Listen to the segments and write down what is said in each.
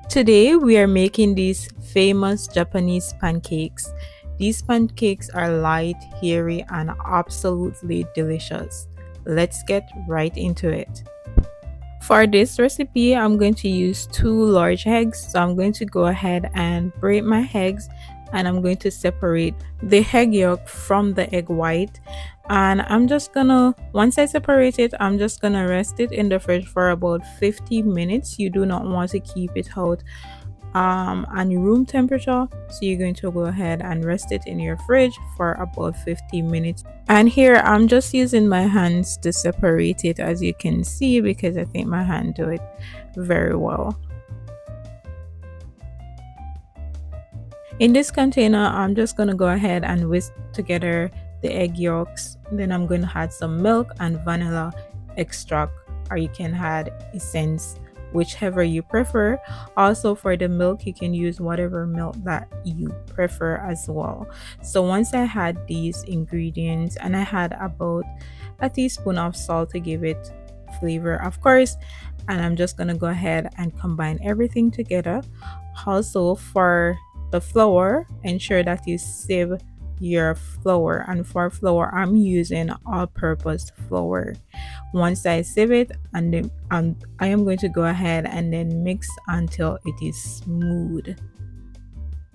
Today we are making these famous Japanese pancakes. These pancakes are light, airy, and absolutely delicious. Let's get right into it. For this recipe, I'm going to use 2 large eggs. So I'm going to go ahead and break my eggs, and I'm going to separate the egg yolk from the egg white. And I'm just gonna, once I separate it, I'm just gonna rest it in the fridge for about 50 minutes. You do not want to keep it out and room temperature, so you're going to go ahead and rest it in your fridge for about 50 minutes. And here I'm just using my hands to separate it, as you can see, because I think my hand do it very well. In this container, I'm just going to go ahead and whisk together the egg yolks. Then I'm going to add some milk and vanilla extract, or you can add essence, whichever you prefer. Also, for the milk, you can use whatever milk that you prefer as well. So once I had these ingredients, and I had about a teaspoon of salt to give it flavor, of course, and I'm just gonna go ahead and combine everything together. Also, for the flour, ensure that you sieve your flour, and for flour I'm using all-purpose flour. Once I sieve it, and then I am going to go ahead and then mix until it is smooth.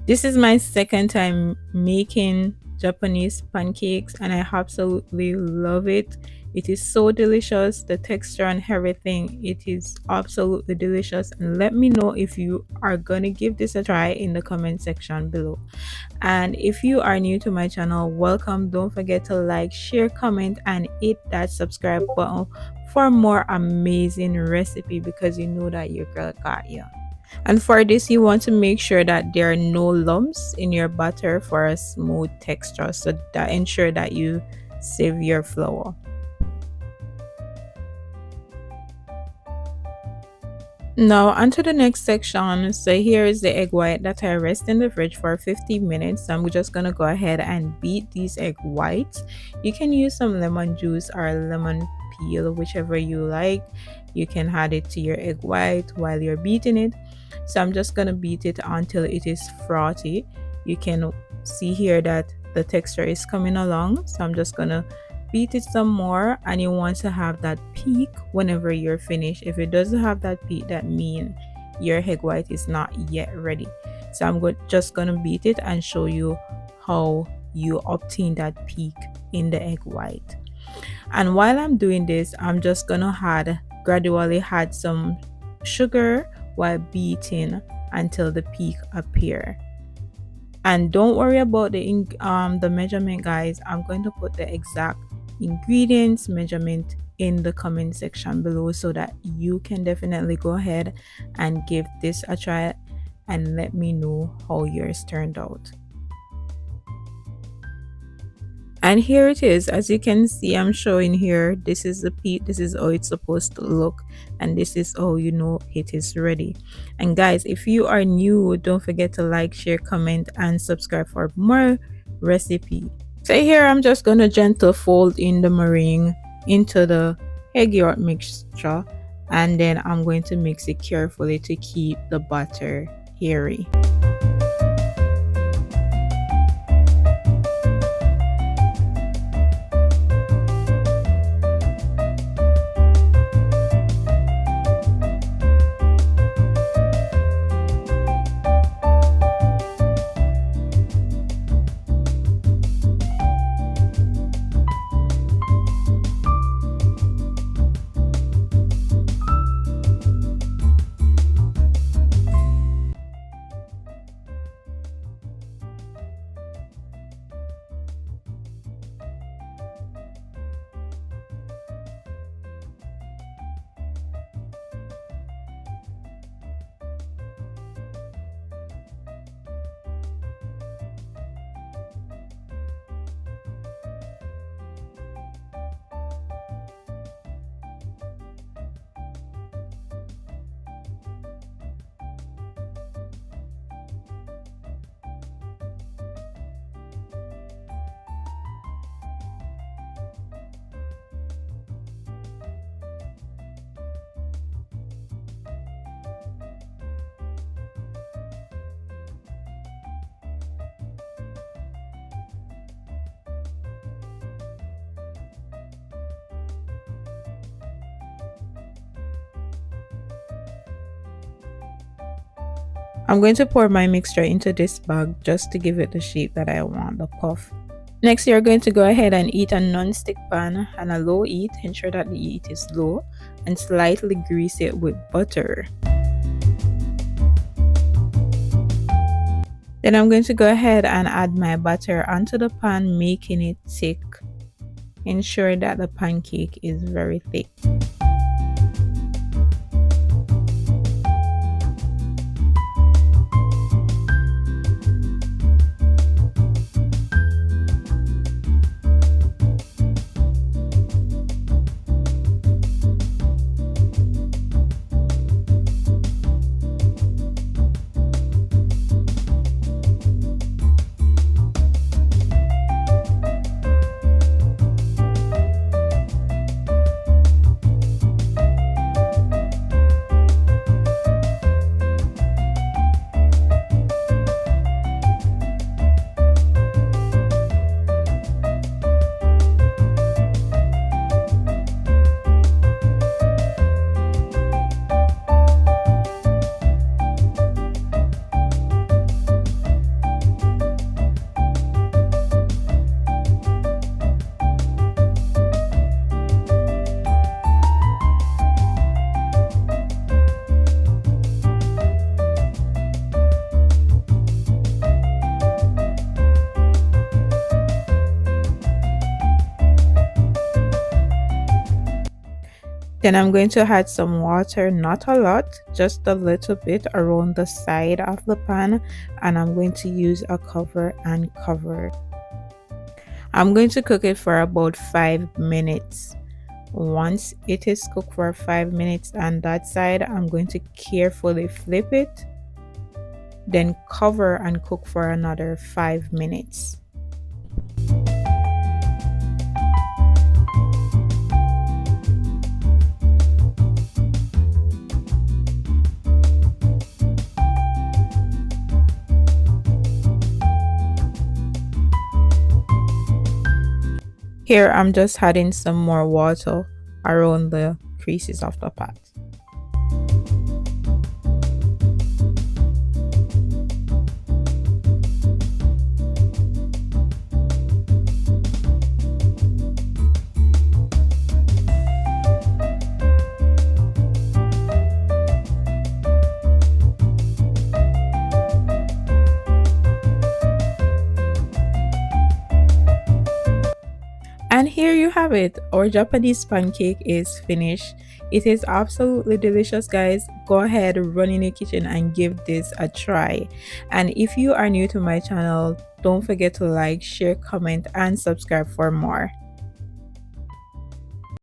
This is my second time making Japanese pancakes, and I absolutely love it. It is so delicious, the texture and everything. It is absolutely delicious. And let me know if you are gonna give this a try in the comment section below. And if you are new to my channel, welcome. Don't forget to like, share, comment, and hit that subscribe button for more amazing recipe, because you know that your girl got you. And for this, you want to make sure that there are no lumps in your batter for a smooth texture, so that ensure that you sieve your flour. Now onto the next section. So here is the egg white that I rest in the fridge for 50 minutes. So I'm just gonna go ahead and beat these egg whites. You can use some lemon juice or lemon peel, whichever you like. You can add it to your egg white while you're beating it. So I'm just gonna beat it until it is frothy. You can see here that the texture is coming along, so I'm just gonna beat it some more. And you want to have that peak whenever you're finished. If it doesn't have that peak, that means your egg white is not yet ready. So I'm just gonna beat it and show you how you obtain that peak in the egg white. And while I'm doing this, I'm just gonna gradually add some sugar while beating until the peak appear. And don't worry about the measurement, guys. I'm going to put the exact ingredients measurement in the comment section below, so that you can definitely go ahead and give this a try and let me know how yours turned out. And here it is. As you can see, I'm showing here, this is the peak, this is how it's supposed to look, and this is how you know it is ready. And guys, if you are new, don't forget to like, share, comment, and subscribe for more recipe. So here I'm just gonna gently fold in the meringue into the egg yolk mixture, and then I'm going to mix it carefully to keep the batter airy. I'm going to pour my mixture into this bag just to give it the shape that I want, the puff. Next, you're going to go ahead and heat a non-stick pan and a low heat. Ensure that the heat is low and slightly grease it with butter. Then I'm going to go ahead and add my butter onto the pan, making it thick. Ensure that the pancake is very thick. Then I'm going to add some water, not a lot, just a little bit around the side of the pan, and I'm going to use a cover and cover. I'm going to cook it for about 5 minutes. Once it is cooked for 5 minutes on that side, I'm going to carefully flip it, then cover and cook for another 5 minutes. Here I'm just adding some more water around the creases of the pot. And here you have it, our Japanese pancake is finished. It is absolutely delicious, guys. Go ahead, run in the kitchen and give this a try. And if you are new to my channel, don't forget to like, share, comment, and subscribe for more.